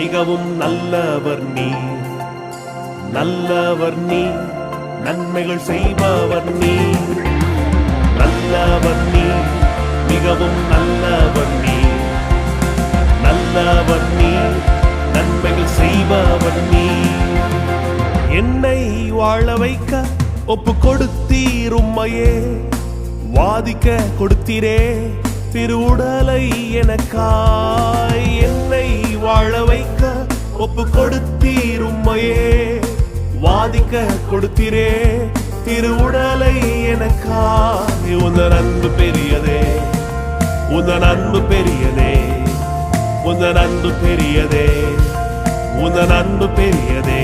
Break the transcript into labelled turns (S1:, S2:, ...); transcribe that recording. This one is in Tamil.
S1: மிகவும் நல்லவர் நீர், நல்லவர் நீர், நன்மைகள் செய்பவர் நீர், நல்லவர் நீர், மிகவும் நல்லவர் நீர், நல்லவர் நீர், நன்மைகள் செய்பவர் நீர். என்னை வாழ வைக்க ஒப்பு கொடுத்தீர், உம்மையே வாதிக்க கொடுத்தீரே திருவுடலை எனக்காய். என்னை வாழ வைக்க ஒப்பு கொடுத்தீர், உம்மையே வாதிக்க கொடுத்தீரே திருவுடலை எனக்காய். உந்தன் அன்பு பெரியதே, உந்தன் அன்பு பெரியதே, உந்தன் அன்பு பெரியதே, உந்தன் அன்பு பெரியதே.